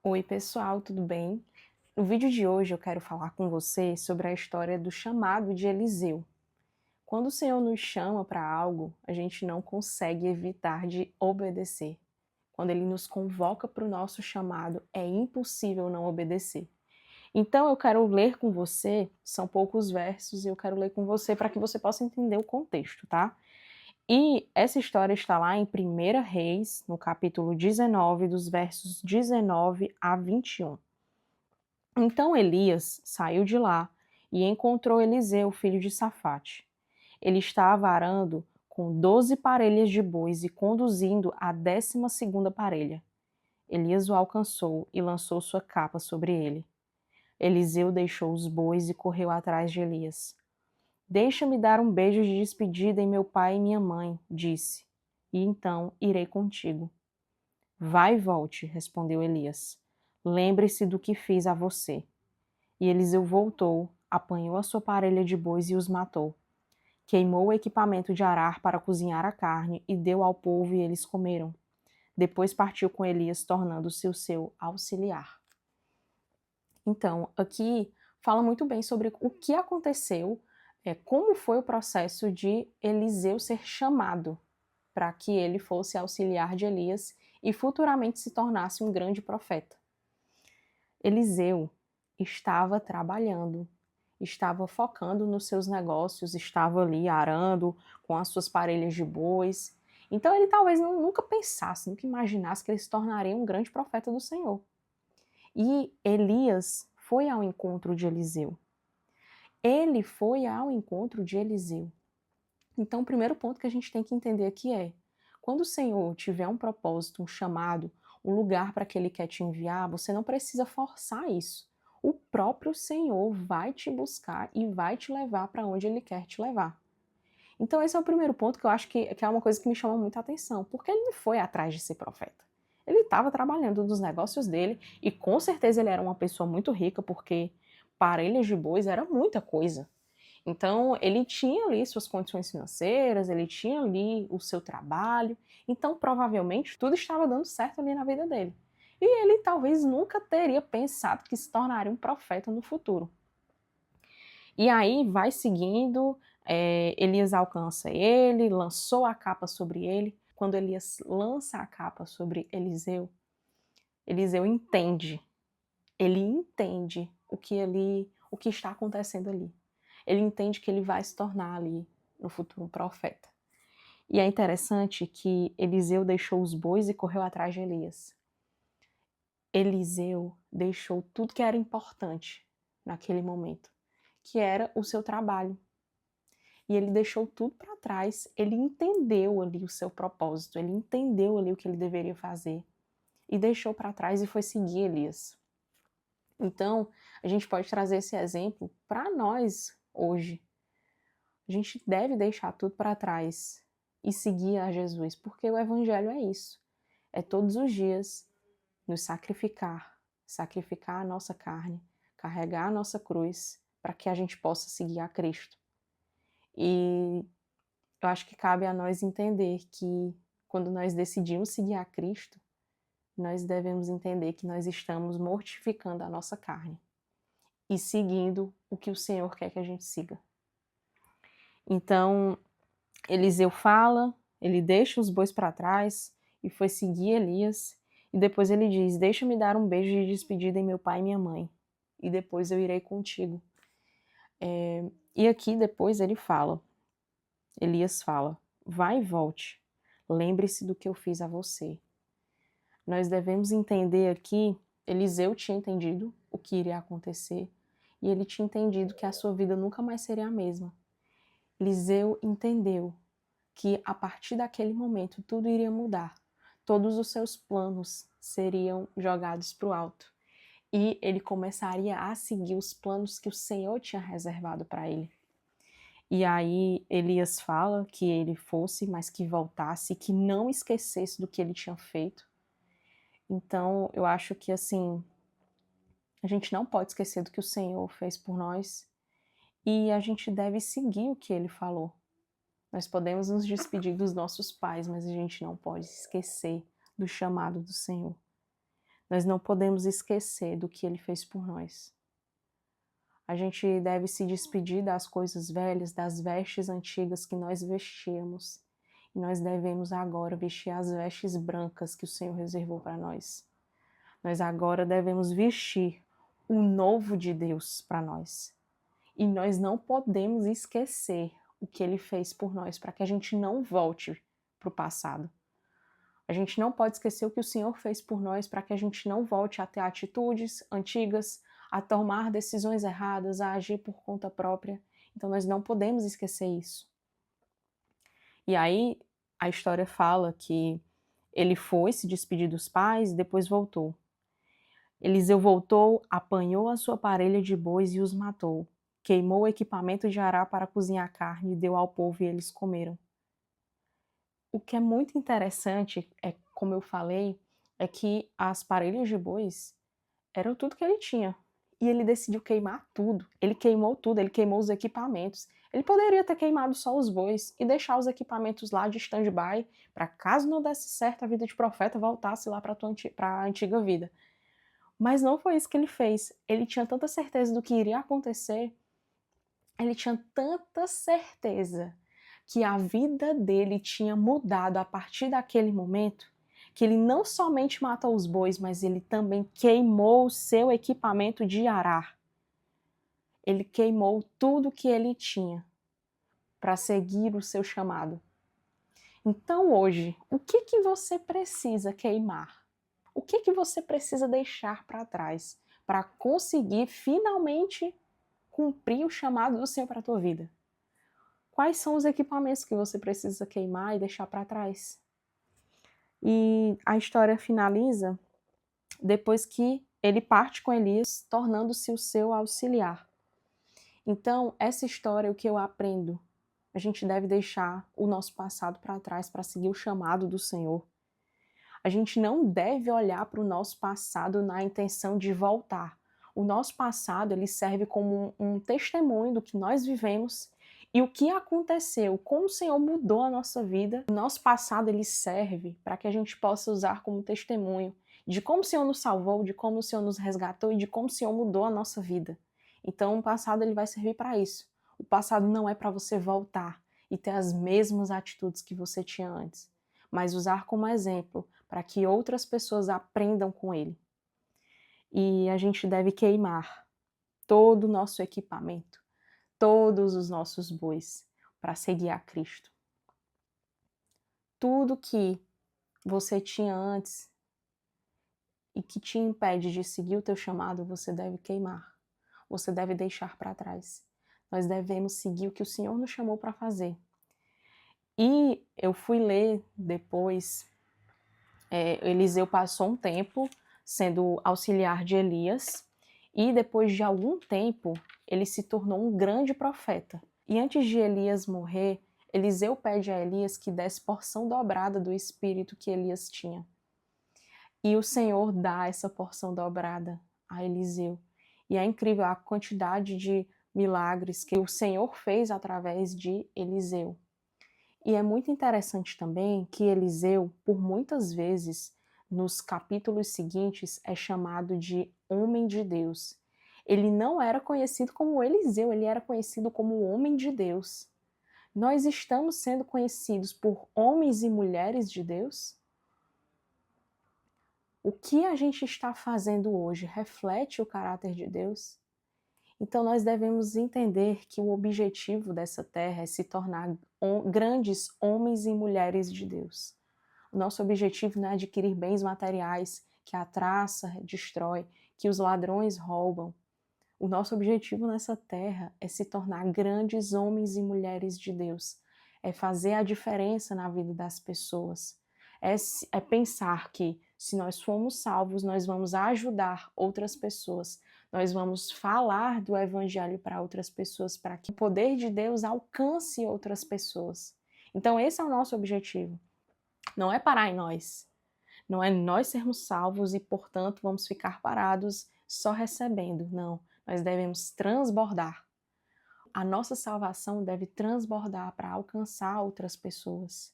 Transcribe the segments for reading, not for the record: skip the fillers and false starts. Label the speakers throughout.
Speaker 1: Oi, pessoal, tudo bem? No vídeo de hoje eu quero falar com você sobre a história do chamado de Eliseu. Quando o Senhor nos chama para algo, a gente não consegue evitar de obedecer. Quando Ele nos convoca para o nosso chamado, é impossível não obedecer. Então eu quero ler com você, são poucos versos, e eu quero ler com você para que você possa entender o contexto, tá? E essa história está lá em 1 Reis, no capítulo 19, dos versos 19 a 21. Então Elias saiu de lá e encontrou Eliseu, filho de Safate. Ele estava arando com 12 parelhas de bois e conduzindo a 12ª parelha. Elias o alcançou e lançou sua capa sobre ele. Eliseu deixou os bois e correu atrás de Elias. Deixa-me dar um beijo de despedida em meu pai e minha mãe, disse, e então irei contigo. Vai e volte, respondeu Elias. Lembre-se do que fiz a você. E Eliseu voltou, apanhou a sua parelha de bois e os matou. Queimou o equipamento de arar para cozinhar a carne e deu ao povo e eles comeram. Depois partiu com Elias, tornando-se o seu auxiliar. Então, aqui fala muito bem sobre o que aconteceu, como foi o processo de Eliseu ser chamado para que ele fosse auxiliar de Elias e futuramente se tornasse um grande profeta. Eliseu estava trabalhando, estava focando nos seus negócios, estava ali arando com as suas parelhas de bois. Então ele talvez nunca pensasse, nunca imaginasse que ele se tornaria um grande profeta do Senhor. E Elias foi ao encontro de Eliseu. Ele foi ao encontro de Eliseu. Então o primeiro ponto que a gente tem que entender aqui é: quando o Senhor tiver um propósito, um chamado, um lugar para que Ele quer te enviar, você não precisa forçar isso. O próprio Senhor vai te buscar e vai te levar para onde Ele quer te levar. Então esse é o primeiro ponto que eu acho que é uma coisa que me chama muita atenção, porque ele não foi atrás de ser profeta. Ele estava trabalhando nos negócios dele e com certeza ele era uma pessoa muito rica, porque parelhas de bois era muita coisa. Então, ele tinha ali suas condições financeiras, ele tinha ali o seu trabalho, então provavelmente tudo estava dando certo ali na vida dele. E ele talvez nunca teria pensado que se tornaria um profeta no futuro. E aí vai seguindo, Elias alcança ele, lançou a capa sobre ele. Quando Elias lança a capa sobre Eliseu, Eliseu entende, ele entende o que está acontecendo ali. Ele entende que ele vai se tornar ali no futuro um profeta. E é interessante que Eliseu deixou os bois e correu atrás de Elias. Eliseu deixou tudo que era importante naquele momento, que era o seu trabalho. E ele deixou tudo para trás, ele entendeu ali o seu propósito, ele entendeu ali o que ele deveria fazer e deixou para trás e foi seguir Elias. Então, a gente pode trazer esse exemplo para nós hoje. A gente deve deixar tudo para trás e seguir a Jesus, porque o Evangelho é isso. É todos os dias nos sacrificar, sacrificar a nossa carne, carregar a nossa cruz, para que a gente possa seguir a Cristo. E eu acho que cabe a nós entender que quando nós decidimos seguir a Cristo, nós devemos entender que nós estamos mortificando a nossa carne e seguindo o que o Senhor quer que a gente siga. Então, Eliseu fala, ele deixa os bois para trás e foi seguir Elias. E depois ele diz: Deixa-me dar um beijo de despedida em meu pai e minha mãe, e depois eu irei contigo. E aqui depois ele fala, Elias fala: Vai e volte, lembre-se do que eu fiz a você. Nós devemos entender aqui, Eliseu tinha entendido o que iria acontecer, e ele tinha entendido que a sua vida nunca mais seria a mesma. Eliseu entendeu que a partir daquele momento tudo iria mudar. Todos os seus planos seriam jogados para o alto. E ele começaria a seguir os planos que o Senhor tinha reservado para ele. E aí Elias fala que ele fosse, mas que voltasse, que não esquecesse do que ele tinha feito. Então eu acho que assim, a gente não pode esquecer do que o Senhor fez por nós e a gente deve seguir o que ele falou. Nós podemos nos despedir dos nossos pais, mas a gente não pode esquecer do chamado do Senhor. Nós não podemos esquecer do que ele fez por nós. A gente deve se despedir das coisas velhas, das vestes antigas que nós vestíamos. E nós devemos agora vestir as vestes brancas que o Senhor reservou para nós. Nós agora devemos vestir o novo de Deus para nós. E nós não podemos esquecer o que ele fez por nós, para que a gente não volte para o passado. A gente não pode esquecer o que o Senhor fez por nós, para que a gente não volte a ter atitudes antigas, a tomar decisões erradas, a agir por conta própria. Então nós não podemos esquecer isso. E aí a história fala que ele foi se despedir dos pais e depois voltou. Eliseu voltou, apanhou a sua parelha de bois e os matou. Queimou o equipamento de Ará para cozinhar carne e deu ao povo e eles comeram. O que é muito interessante, como eu falei, é que as parelhas de bois eram tudo que ele tinha. E ele decidiu queimar tudo. Ele queimou tudo, ele queimou os equipamentos. Ele poderia ter queimado só os bois e deixar os equipamentos lá de stand-by, para caso não desse certo a vida de profeta, voltasse lá para a antiga vida. Mas não foi isso que ele fez. Ele tinha tanta certeza do que iria acontecer, ele tinha tanta certeza que a vida dele tinha mudado a partir daquele momento, que ele não somente matou os bois, mas ele também queimou o seu equipamento de arar. Ele queimou tudo que ele tinha para seguir o seu chamado. Então hoje, o que você precisa queimar? O que você precisa deixar para trás para conseguir finalmente cumprir o chamado do Senhor para a tua vida? Quais são os equipamentos que você precisa queimar e deixar para trás? E a história finaliza depois que ele parte com Elias, tornando-se o seu auxiliar. Então, essa história, o que eu aprendo? A gente deve deixar o nosso passado para trás para seguir o chamado do Senhor. A gente não deve olhar para o nosso passado na intenção de voltar. O nosso passado, ele serve como um testemunho do que nós vivemos e o que aconteceu, como o Senhor mudou a nossa vida. O nosso passado, ele serve para que a gente possa usar como testemunho de como o Senhor nos salvou, de como o Senhor nos resgatou e de como o Senhor mudou a nossa vida. Então, o passado, ele vai servir para isso. O passado não é para você voltar e ter as mesmas atitudes que você tinha antes, mas usar como exemplo para que outras pessoas aprendam com ele. E a gente deve queimar todo o nosso equipamento, todos os nossos bois, para seguir a Cristo. Tudo que você tinha antes e que te impede de seguir o teu chamado, você deve queimar. Você deve deixar para trás. Nós devemos seguir o que o Senhor nos chamou para fazer. E eu fui ler depois, Eliseu passou um tempo sendo auxiliar de Elias, e depois de algum tempo, ele se tornou um grande profeta. E antes de Elias morrer, Eliseu pede a Elias que desse porção dobrada do espírito que Elias tinha. E o Senhor dá essa porção dobrada a Eliseu. E é incrível a quantidade de milagres que o Senhor fez através de Eliseu. E é muito interessante também que Eliseu, por muitas vezes, nos capítulos seguintes, é chamado de homem de Deus. Ele não era conhecido como Eliseu, ele era conhecido como homem de Deus. Nós estamos sendo conhecidos por homens e mulheres de Deus? O que a gente está fazendo hoje reflete o caráter de Deus? Então nós devemos entender que o objetivo dessa terra é se tornar grandes homens e mulheres de Deus. O nosso objetivo não é adquirir bens materiais que a traça destrói, que os ladrões roubam. O nosso objetivo nessa terra é se tornar grandes homens e mulheres de Deus. É fazer a diferença na vida das pessoas. É pensar que se nós formos salvos, nós vamos ajudar outras pessoas. Nós vamos falar do evangelho para outras pessoas, para que o poder de Deus alcance outras pessoas. Então esse é o nosso objetivo. Não é parar em nós. Não é nós sermos salvos e, portanto, vamos ficar parados só recebendo. Não, nós devemos transbordar. A nossa salvação deve transbordar para alcançar outras pessoas.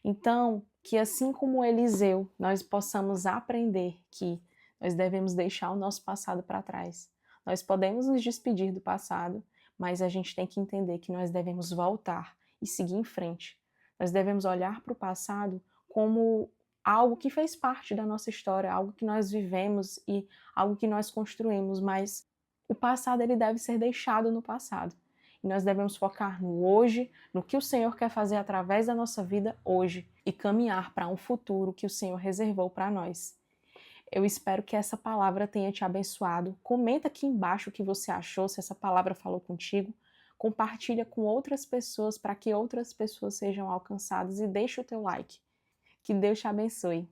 Speaker 1: Então, que assim como Eliseu, nós possamos aprender que Nós devemos deixar o nosso passado para trás. Nós podemos nos despedir do passado, mas a gente tem que entender que nós devemos voltar e seguir em frente. Nós devemos olhar para o passado como algo que fez parte da nossa história, algo que nós vivemos e algo que nós construímos, mas o passado ele deve ser deixado no passado. E nós devemos focar no hoje, no que o Senhor quer fazer através da nossa vida hoje e caminhar para um futuro que o Senhor reservou para nós. Eu espero que essa palavra tenha te abençoado. Comenta aqui embaixo o que você achou, se essa palavra falou contigo. Compartilha com outras pessoas para que outras pessoas sejam alcançadas e deixa o teu like. Que Deus te abençoe.